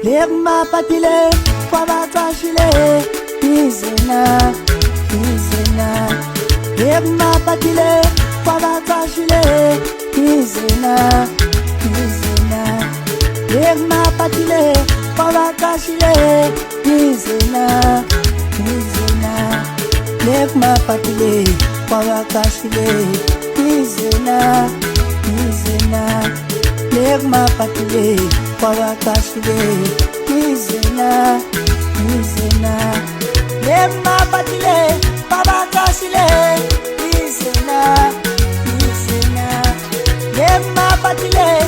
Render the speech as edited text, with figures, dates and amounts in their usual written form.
Legma patile, kwabakashile, izena, izena. Legma patile, kwabakashile, izena, izena. Legma patile, kwabakashile, izena, izena. Legma patile, kwabakashile, izena, izena. Legma patile, kwabakashile, izena, izena. Legma patile, kwabakashile, izena, izena. Legma patile.